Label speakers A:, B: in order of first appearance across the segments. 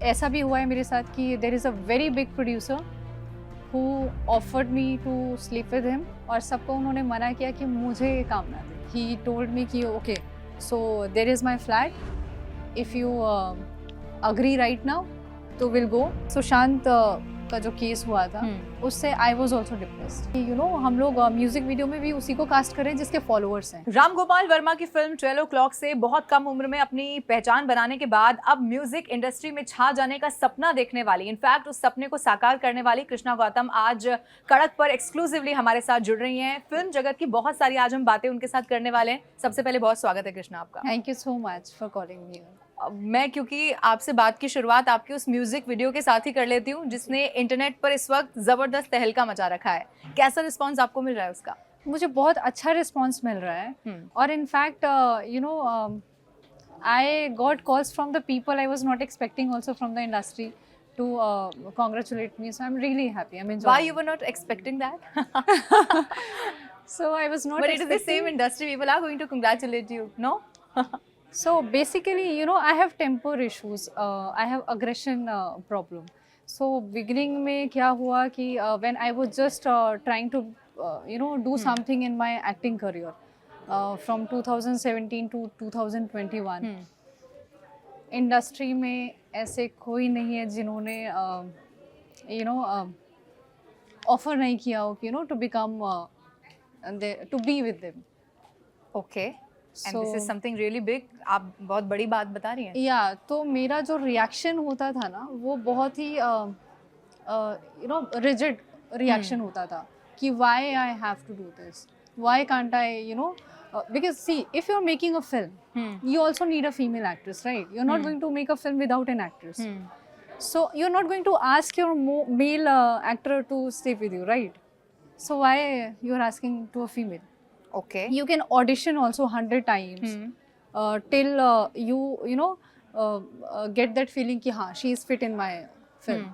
A: ऐसा भी हुआ है मेरे साथ कि there is a very big producer who offered me to sleep with him और सबको उन्होंने मना किया कि मुझे ये काम ना दे. ही टोल्ड मी कि okay so there is my flat if you agree right now तो विल गो. सुशांत का जो केस हुआ था उससे I was also depressed. You know हम लोग म्यूजिक वीडियो में भी उसी को कास्ट करें जिसके फॉलोअर्स हैं.
B: राम गोपाल वर्मा की फिल्म 12 o'clock से बहुत कम उम्र में अपनी पहचान बनाने के बाद अब म्यूजिक इंडस्ट्री में छा जाने का सपना देखने वाली, इनफैक्ट उस सपने को साकार करने वाली कृष्णा गौतम आज कड़क पर एक्सक्लूसिवली हमारे साथ जुड़ रही हैं. फिल्म जगत की बहुत सारी आज हम बातें उनके साथ करने वाले हैं. सबसे पहले बहुत स्वागत है कृष्णा आपका.
A: Thank you so much for calling me.
B: मैं क्योंकि आपसे बात की शुरुआत आपके उस म्यूजिक वीडियो के साथ ही कर लेती हूँ जिसने इंटरनेट पर इस वक्त जबरदस्त तहलका मचा रखा है. कैसा रिस्पांस आपको मिल रहा है उसका?
A: मुझे बहुत अच्छा रिस्पांस मिल रहा है और in fact you know I got calls from the people I was not expecting also from the industry to congratulate me, so I'm really happy. I'm enjoying.
B: Why you were not expecting that?
A: So I was not.
B: But it is the same industry. People are going to congratulate you, no?
A: So basically, you know, I have temper issues. I have aggression problem. So beginning में क्या हुआ कि when I was just trying to you know do something in my acting career from 2017 to 2021. Industry में ऐसे कोई नहीं है जिन्होंने यू नो ऑफर नहीं किया हो you know to become to be with them.
B: Okay, and this is something really big. आप बहुत बड़ी बात बता रही हैं.
A: या तो मेरा जो रिएक्शन होता था ना वो बहुत ही यू नो रिजिड रिएक्शन होता था कि why I have to do this, why can't I you know. Because see, if you're making a film, you also need a female actress, right? You're not going to make a film without an actress. So you're not going to ask your male actor to stay with you, right? So why you're asking to a female?
B: Okay.
A: You can audition also 100 times till you know get that feeling कि हाँ she is fit in my film.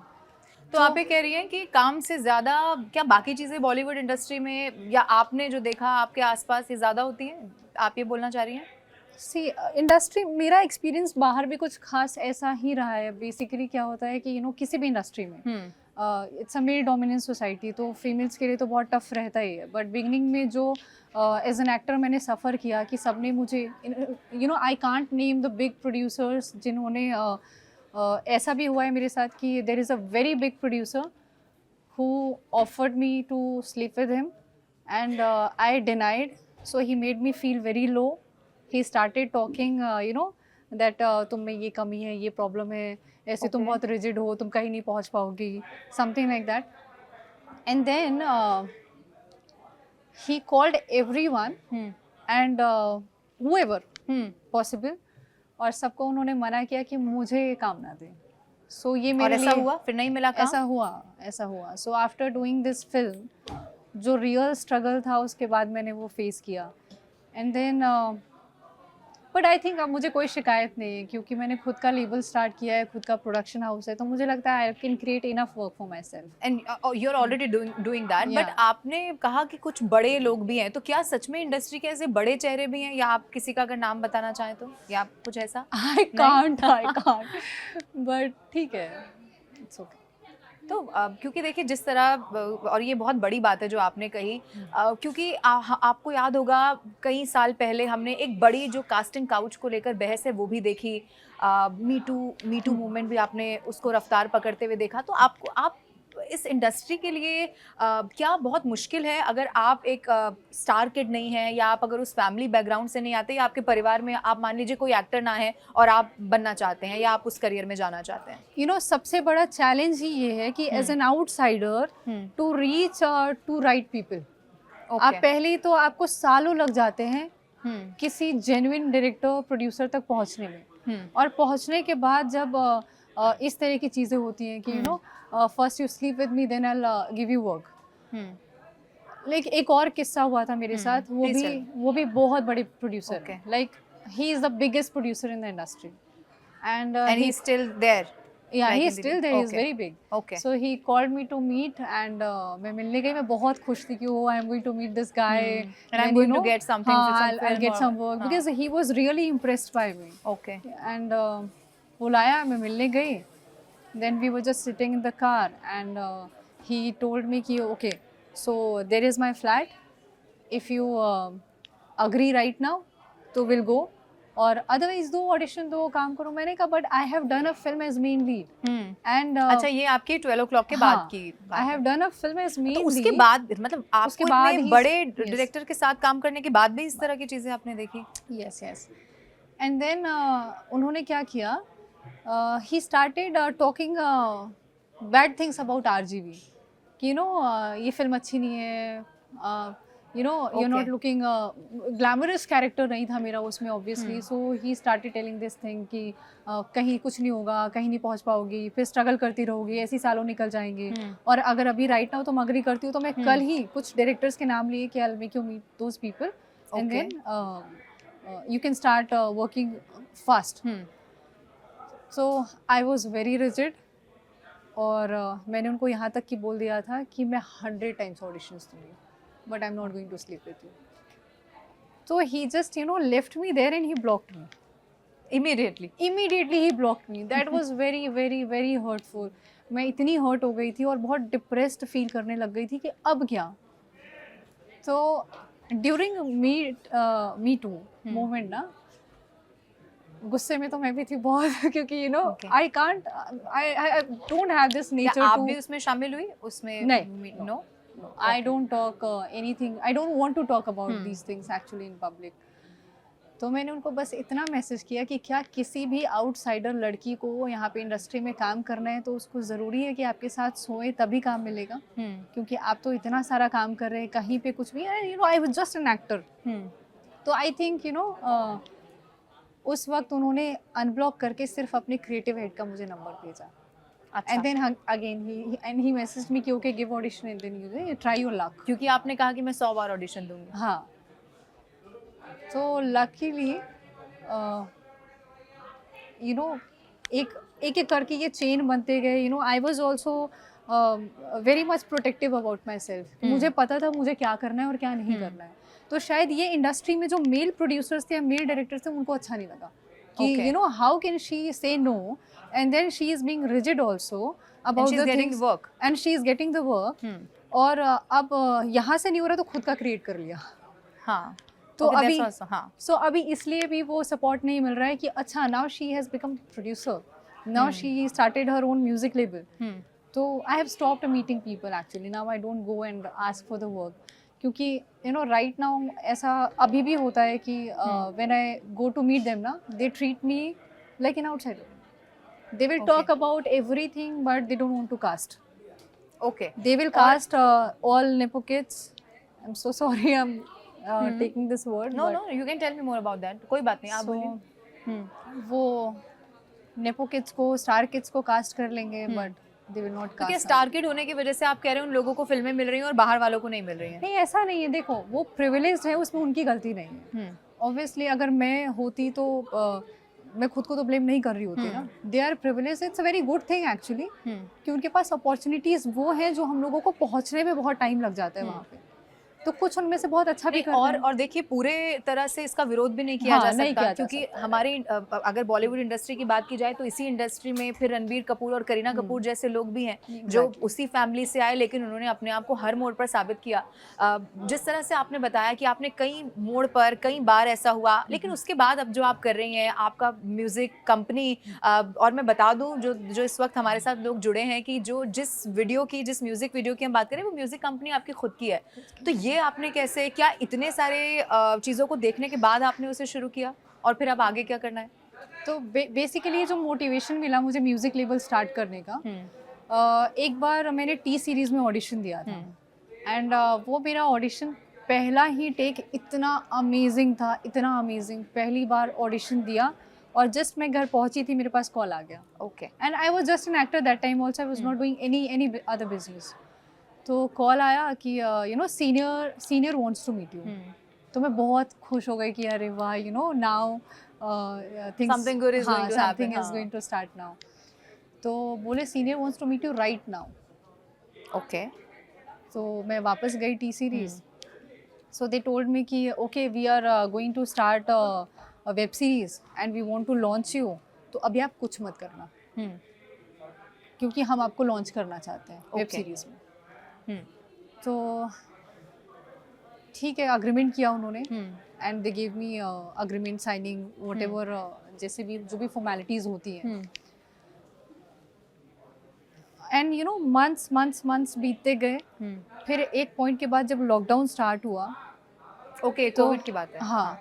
B: तो आप ये कह रही हैं कि काम से ज़्यादा क्या बाकी चीज़ें बॉलीवुड इंडस्ट्री में या आपने जो देखा आपके आसपास ये ज़्यादा होती हैं, आप ये बोलना चाह रही हैं?
A: सी इंडस्ट्री मेरा एक्सपीरियंस बाहर भी कुछ खास ऐसा ही रहा है. बेसिकली क्या होता है कि यू नो किसी भी इंडस्ट्री में it's a male dominant society, तो फीमेल्स के लिए तो बहुत टफ रहता ही है. बट बिगनिंग में जो एज एन एक्टर मैंने सफ़र किया कि सबने मुझे you know I can't name the big producers जिन्होंने ऐसा भी हुआ है मेरे साथ कि there is a very big producer who offered me to sleep with him and I denied. So he made me feel very low. He started talking you know that तुम में ये कमी है, ये प्रॉब्लम है, ऐसे तुम बहुत रिजिड हो, तुम कहीं नहीं पहुंच पाओगी, something like that. And then he called everyone and whoever possible और सबको उन्होंने मना किया कि मुझे ये काम ना दें. सो ये मेरे
B: ऐसा हुआ, फिर नहीं मिला काम?
A: ऐसा हुआ. So after doing this film जो रियल स्ट्रगल था उसके बाद मैंने वो फेस किया. And then but I think अब मुझे कोई शिकायत नहीं है क्योंकि मैंने खुद का लेबल स्टार्ट किया है, खुद का प्रोडक्शन हाउस है, तो मुझे लगता है I can create enough work for myself.
B: And you are already doing that. But आपने कहा कि कुछ बड़े लोग भी हैं, तो क्या सच में इंडस्ट्री के ऐसे बड़े चेहरे भी हैं या आप किसी का अगर नाम बताना चाहें तो, या आप कुछ ऐसा?
A: आई कांट बट ठीक है, इट्स ओके.
B: तो क्योंकि देखिए जिस तरह और ये बहुत बड़ी बात है जो आपने कही, क्योंकि आपको याद होगा कई साल पहले हमने एक बड़ी जो कास्टिंग काउच को लेकर बहस है वो भी देखी. मी टू मूवमेंट भी आपने उसको रफ्तार पकड़ते हुए देखा. तो आप इस इंडस्ट्री के लिए क्या बहुत मुश्किल है अगर आप एक स्टार किड नहीं हैं या आप अगर उस फैमिली बैकग्राउंड से नहीं आते या आपके परिवार में आप मान लीजिए कोई एक्टर ना है और आप बनना चाहते हैं या आप उस करियर में जाना चाहते हैं?
A: यू नो सबसे बड़ा चैलेंज ही ये है कि as an outsider to reach to right people. आप पहले तो आपको सालों लग जाते हैं किसी जेन्युइन डायरेक्टर प्रोड्यूसर तक पहुंचने में. और पहुंचने के बाद जब इस तरह की चीज़ें होती हैं कि you know first you sleep with me then I give you work. Like एक और किस्सा हुआ था मेरे साथ, वो भी बहुत बड़े प्रोड्यूसर है. Like he is the biggest producer in the industry and
B: he is still there.
A: Yeah, he is still there. He is very big.
B: Okay.
A: So he called me to meet and मैं मिलने गई. मैं बहुत खुश थी कि oh I am going to meet this guy
B: and I'm going to get something.
A: I'll get some work because he was really impressed by me.
B: Okay.
A: And बुलाया, मैं मिलने गई then we were just sitting in the car, and he told me कि okay, so there is my flat, if you agree right now तो we'll go, और otherwise दो audition दो, काम करो. मैंने कहा but I have done a film as main lead, and
B: अच्छा, ये आपकी 12 o'clock के बाद की बात
A: I have done a film as main
B: तो
A: लीड.
B: उसके बाद मतलब
A: उसके
B: आपको
A: बाद
B: इतने
A: ही-
B: बड़े
A: yes.
B: डायरेक्टर के साथ काम करने के बाद भी इस तरह की चीजें आपने देखी?
A: Yes yes. एंड देन उन्होंने क्या किया, ही started talking bad things about RGV, कि यू नो ये फिल्म अच्छी नहीं है, you know you
B: Okay.
A: Not looking, glamorous character नहीं था मेरा उसमें obviously. So he started telling this thing कि कहीं कुछ नहीं होगा, कहीं नहीं पहुंच पाओगी, फिर स्ट्रगल करती रहोगी, ऐसी सालों निकल जाएंगे. और अगर अभी राइट नाउ तुम अग्री करती हो तो मैं कल ही कुछ डायरेक्टर्स के नाम लिए कि I will make you meet those people, and
B: Okay.
A: Then you can start working fast. So I was very rigid, और मैंने उनको यहाँ तक कि बोल दिया था कि मैं 100 times auditions दूंगी, but I'm not going to sleep with you. So he just left me there and he blocked me.
B: Immediately.
A: Immediately he blocked me. That was very very very hurtful. मैं इतनी hurt हो गई थी और बहुत depressed feel करने लग गई थी कि अब क्या. तो ड्यूरिंग मी टू मोमेंट ना, गुस्से में तो मैं भी थी बहुत क्योंकि
B: Okay.
A: I can't, I don't have this
B: क्या
A: नेचर
B: आप
A: टू.
B: भी उसमें शामिल हुई उसमें?
A: नहीं.
B: No.
A: I don't talk anything. I don't want to talk about these things actually in public. तो मैंने उनको बस इतना मैसेज किया कि क्या किसी भी आउटसाइडर लड़की को यहाँ पे इंडस्ट्री में काम करना है तो उसको ज़रूरी है कि आपके साथ सोए तभी काम मिलेगा, क्योंकि आप तो इतना सारा काम कर रहे हैं, कहीं पे कुछ भी. आई वाज जस्ट एन एक्टर. तो आई थिंक उस वक्त उन्होंने अनब्लॉक करके सिर्फ अपने क्रिएटिव हेड का मुझे नंबर भेजा.
B: अच्छा.
A: And then again he message me कि okay give audition and then you try your luck.
B: क्योंकि आपने कहा कि मैं 100 बार ऑडिशन दूंगी.
A: हाँ. तो लकीली एक एक करके ये चेन बनते गए. I was also very much protective about my self. मुझे पता था मुझे क्या करना है और क्या नहीं करना है. तो शायद ये इंडस्ट्री में जो मेल प्रोड्यूसर्स थे या मेल डायरेक्टर्स थे उनको अच्छा नहीं लगा कि how can she say no, and then she is being rigid also about the things,
B: work.
A: And she is getting the work. और अब यहाँ से नहीं हो रहा तो खुद का क्रिएट कर लिया.
B: हाँ.
A: तो
B: Okay,
A: अभी
B: that's also, हाँ.
A: सो अभी इसलिए भी वो सपोर्ट नहीं मिल रहा है कि अच्छा now she has become producer, now she started her own music label. तो I have stopped meeting people actually. Now I don't go and ask for the work, क्योंकि राइट नाउ ऐसा अभी भी होता है कि when I go to meet them ना, they treat me like an outsider. They will talk about everything, but they don't want to cast.
B: Okay.
A: They will cast all Nepo kids. I'm so sorry, I'm taking this word.
B: No, you can tell me more about that. कोई बात नहीं, आप बोलिए.
A: वो Nepo kids को, Star kids को cast कर लेंगे, but they will not
B: तो क्या
A: cast.
B: स्टार किड होने की वजह से आप कह रहे हैं उन लोगों को फिल्में मिल रही हैं और बाहर वालों को नहीं मिल रही हैं?
A: नहीं, ऐसा नहीं है. देखो, वो प्रिविलेज्ड है, उसमें उनकी गलती नहीं है. ऑब्वियसली अगर मैं होती तो मैं खुद को तो ब्लेम नहीं कर रही होती ना. They are privilege. It's a very good thing actually कि उनके पास अपॉर्चुनिटीज वो हैं जो हम लोगों को पहुंचने में बहुत टाइम लग जाता है वहाँ पे. तो कुछ उनमें से बहुत अच्छा भी कर रहे हैं.
B: और देखिए पूरे तरह से इसका विरोध भी नहीं किया
A: हाँ,
B: जा
A: नहीं
B: सकता
A: किया जा
B: क्योंकि
A: सकता.
B: हमारी अगर बॉलीवुड इंडस्ट्री की बात की जाए तो इसी इंडस्ट्री में फिर रणबीर कपूर और करीना कपूर जैसे लोग भी हैं जो उसी फैमिली से आए, लेकिन उन्होंने अपने आप को हर मोड़ पर साबित किया. जिस तरह से आपने बताया कि आपने कई मोड़ पर कई बार ऐसा हुआ, लेकिन उसके बाद अब जो आप कर रही हैं आपका म्यूजिक कंपनी, और मैं बता दूं जो इस वक्त हमारे साथ लोग जुड़े हैं कि जिस म्यूजिक वीडियो की हम बात करें वो म्यूजिक कंपनी आपकी खुद की है. तो ये आपने कैसे, क्या इतने सारे चीज़ों को देखने के बाद आपने उसे शुरू किया और फिर अब आगे क्या करना है?
A: तो बेसिकली जो मोटिवेशन मिला मुझे म्यूजिक लेबल स्टार्ट करने का, एक बार मैंने टी सीरीज में ऑडिशन दिया था. एंड वो मेरा ऑडिशन पहला ही टेक इतना अमेजिंग था, इतना अमेजिंग. पहली बार ऑडिशन दिया और जस्ट मैं घर पहुंची थी मेरे पास कॉल आ गया.
B: Okay.
A: And I was just an actor that time also. I was not doing any other business. तो कॉल आया कि senior wants to meet you. तो मैं बहुत खुश हो गई कि अरे वाह, now
B: Something good is going to happen.
A: Something is going to start now. तो बोले senior wants to meet you right now.
B: Okay.
A: तो मैं वापस गई T series. So they told me कि okay we are going to start a web series and we want to launch you. तो अभी आप कुछ मत करना. क्योंकि हम आपको लॉन्च करना चाहते हैं वेब
B: Okay.
A: सीरीज़ में। तो ठीक है, अग्रीमेंट किया उन्होंने and they give me agreement signing whatever, जैसे भी जो भी फॉर्मेलिटीज़ होती हैं। एंड यू नो मंथ्स बीतते गए। फिर एक पॉइंट के बाद जब लॉकडाउन स्टार्ट हुआ,
B: ओके,
A: तो
B: कोविड की बात है।
A: हाँ,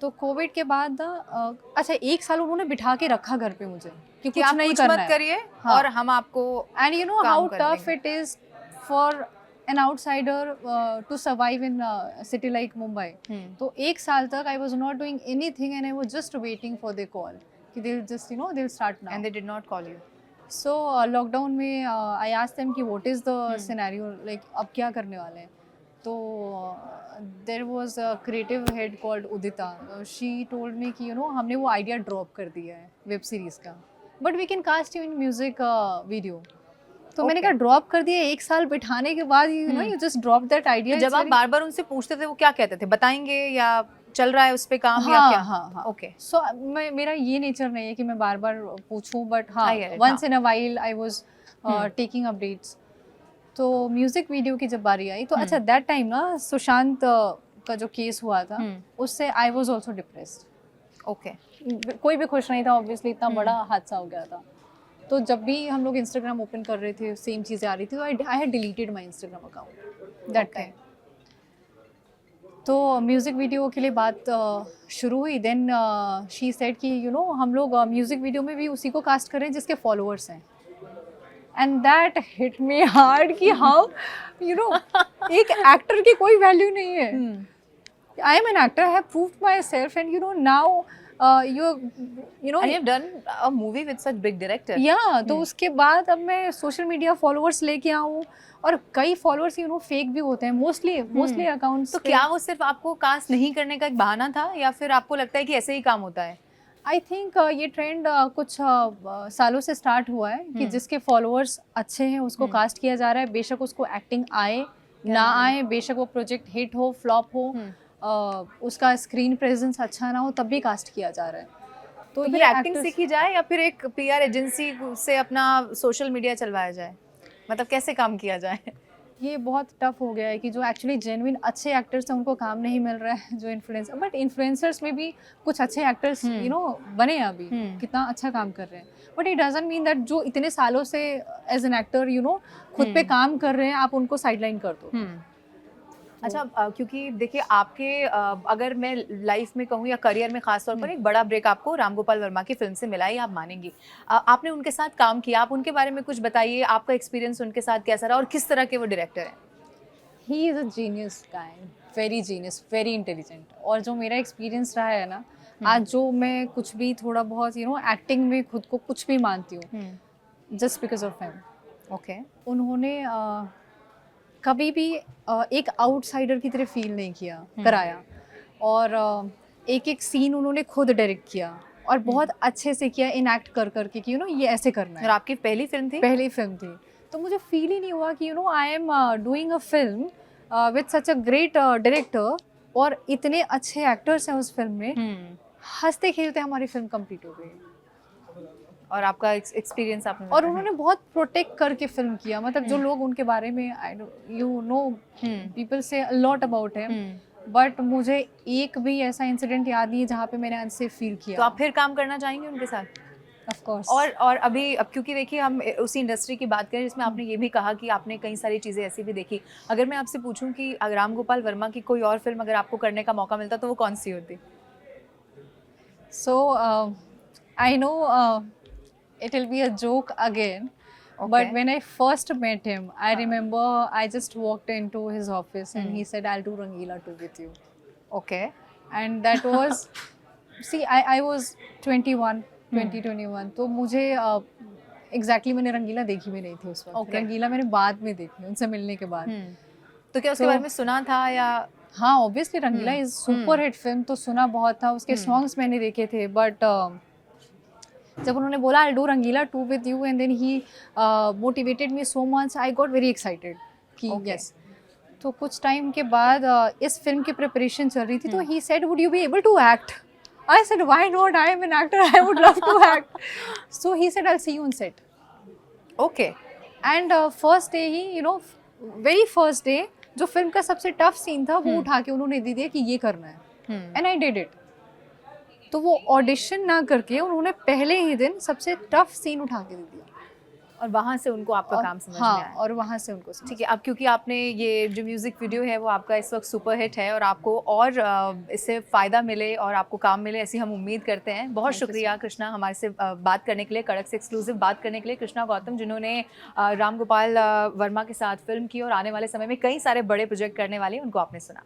A: तो कोविड के बाद अच्छा 1 साल उन्होंने बिठा के रखा घर पे मुझे कि
B: कि
A: कुछ
B: आप
A: नहीं
B: कुछ
A: करना
B: मत
A: है।
B: करिए
A: हाँ।
B: और हम आपको
A: एंड यू नो
B: काम
A: हाउ
B: कर
A: टफ
B: लेंगे।
A: It is for an outsider to survive in city like Mumbai. तो 1 साल तक I was not doing anything and I was just waiting for the call कि they just they will start now.
B: And they did not call you.
A: So lockdown में I asked them कि what is the scenario, like अब क्या करने वाले हैं। तो there was a creative head called Udita, she told me कि you no हमने वो आइडिया ड्रॉप कर दिया है वेब सीरीज़ का, but we can cast you in music video. तो मैंने कहा ड्रॉप कर दिया, 1 साल बिठाने के बाद you know you just drop that idea.
B: जब आप बार बार उनसे पूछते थे वो क्या कहते थे, बताएंगे या चल रहा है उस पे काम या क्या?
A: हाँ।
B: ओके।
A: सो मेरा ये नेचर नहीं है कि मैं बार बार पूछूं, बट हाँ
B: I get it,
A: once in a while I was taking updates. तो म्यूजिक वीडियो की जब बारी आई तो अच्छा दैट टाइम ना सुशांत का जो केस हुआ था उससे I was also depressed.
B: Okay.
A: कोई भी खुश नहीं था ऑब्वियसली, इतना बड़ा हादसा हो गया था। तो जब भी हम लोग इंस्टाग्राम ओपन कर रहे थे सेम चीज़ें आ रही थी, तो I had deleted my Instagram account that time. तो म्यूज़िक वीडियो के लिए बात शुरू हुई। देन शी सेड कि यू नो हम लोग म्यूज़िक वीडियो में भी उसी को कास्ट करें जिसके फॉलोअर्स हैं। And that hit me hard कि हाउ यू नो एक एक्टर की कोई वैल्यू नहीं है। आई am an actor, I have proved my self and you no now you know
B: And you've done a movie with such big director.
A: या तो उसके बाद अब मैं सोशल मीडिया फॉलोअर्स लेके आऊँ, और कई फॉलोअर्स यू नो फेक भी होते हैं मोस्टली अकाउंट्स।
B: तो क्या वो सिर्फ आपको कास्ट नहीं करने का एक बहाना था या फिर आपको लगता है कि ऐसे ही काम होता है?
A: आई थिंक ये ट्रेंड कुछ सालों से स्टार्ट हुआ है कि जिसके फॉलोअर्स अच्छे हैं उसको कास्ट किया जा रहा है, बेशक उसको एक्टिंग आए ना आए, बेशक वो प्रोजेक्ट हिट हो फ्लॉप हो, उसका स्क्रीन प्रेजेंस अच्छा ना हो, तब भी कास्ट किया जा रहा है।
B: तो फिर एक्टिंग सीखी जाए या फिर एक पीआर एजेंसी से अपना सोशल मीडिया चलवाया जाए, मतलब कैसे काम किया जाए?
A: ये बहुत टफ हो गया है कि जो एक्चुअली जेन्युइन अच्छे एक्टर्स हैं उनको काम नहीं मिल रहा है, जो इन्फ्लुएंसर, बट इन्फ्लुएंसर्स में भी कुछ अच्छे एक्टर्स यू नो बने हैं अभी, कितना अच्छा काम कर रहे हैं, but it doesn't mean that जो इतने सालों से as an actor you know खुद पे काम कर रहे हैं आप उनको साइडलाइन कर दो।
B: अच्छा, क्योंकि देखिए आपके अगर मैं लाइफ में कहूँ या करियर में खास तौर पर एक बड़ा ब्रेक आपको राम गोपाल वर्मा की फिल्म से मिला ही, आप मानेंगी। आपने उनके साथ काम किया, आप उनके बारे में कुछ बताइए, आपका एक्सपीरियंस उनके साथ कैसा रहा और किस तरह के वो डायरेक्टर हैं?
A: He is a genius guy, very genius, very intelligent. और जो मेरा एक्सपीरियंस रहा है ना, आज जो मैं कुछ भी थोड़ा बहुत यू नो एक्टिंग में खुद को कुछ भी मानती हूँ, just because of him.
B: Okay.
A: उन्होंने कभी भी एक आउटसाइडर की तरह फील नहीं किया कराया, और एक एक सीन उन्होंने खुद डायरेक्ट किया और बहुत अच्छे से किया, इनएक्ट कर करके कि यू नो ये ऐसे करना है।
B: और आपकी पहली फिल्म थी?
A: पहली फिल्म थी, तो मुझे फील ही नहीं हुआ कि you know I am doing a film with such a great director, और इतने अच्छे एक्टर्स हैं उस फिल्म में। हंसते खेलते हमारी फिल्म कंप्लीट हो गई।
B: और आपका एक्सपीरियंस आपने
A: और उन्होंने बहुत प्रोटेक्ट करके फिल्म किया, मतलब जो लोग उनके बारे में यू नो पीपल से a lot about him, but मुझे एक भी ऐसा इंसिडेंट याद नहीं है जहाँ पे मैंने अनसेफ फील किया।
B: तो आप फिर काम करना चाहेंगे उनके साथ?
A: Of course.
B: और अभी अब क्योंकि देखिए हम उसी इंडस्ट्री की बात करें जिसमें आपने ये भी कहा कि आपने कई सारी चीज़ें ऐसी भी देखी, अगर मैं आपसे पूछूं कि राम गोपाल वर्मा की कोई और फिल्म अगर आपको करने का मौका मिलता तो वो कौन सी होती?
A: So I know it will be a joke again, but when I first met him, I remember I just walked into his office and he said, I'll do Rangila 2 with you.
B: Okay.
A: And that was see I was 21 तो मुझे exactly मैंने रंगीला देखी भी नहीं थी उस वक्त। रंगीला मैंने बाद में देखी उनसे मिलने के बाद।
B: तो क्या उसके बारे में सुना था या?
A: हाँ, obviously Rangeela is super hit film, तो सुना बहुत था, उसके सॉन्ग्स मैंने देखे थे, बट जब उन्होंने बोला I do Rangeela 2 with you and then he motivated me so much, I got very excited कि यस। तो कुछ टाइम के बाद इस फिल्म की प्रिपरेशन चल रही थी, तो he said would you be able to act? I said why not, I am an actor, I would love to act. So he said I will see you on set.
B: Okay.
A: And first day ही very first day जो फिल्म का सबसे tough scene था वो उठा के उन्होंने दे दिया कि ये करना है, एंड आई डिड इट। तो वो ऑडिशन ना करके उन्होंने पहले ही दिन सबसे टफ सीन उठा के दे दिया,
B: और वहाँ से उनको आपका
A: और
B: काम समझ
A: हाँ,
B: में आया।
A: और वहाँ से उनको
B: ठीक है, अब क्योंकि आपने ये जो म्यूज़िक वीडियो है वो आपका इस वक्त सुपर हिट है और आपको और इससे फ़ायदा मिले और आपको काम मिले ऐसी हम उम्मीद करते हैं। बहुत
A: Thank you so
B: शुक्रिया कृष्णा हमारे से बात करने के लिए, कड़क से एक्सक्लूसिव बात करने के लिए। कृष्णा गौतम जिन्होंने राम गोपाल वर्मा के साथ फिल्म की और आने वाले समय में कई सारे बड़े प्रोजेक्ट करने वाले हैं, उनको आपने सुना।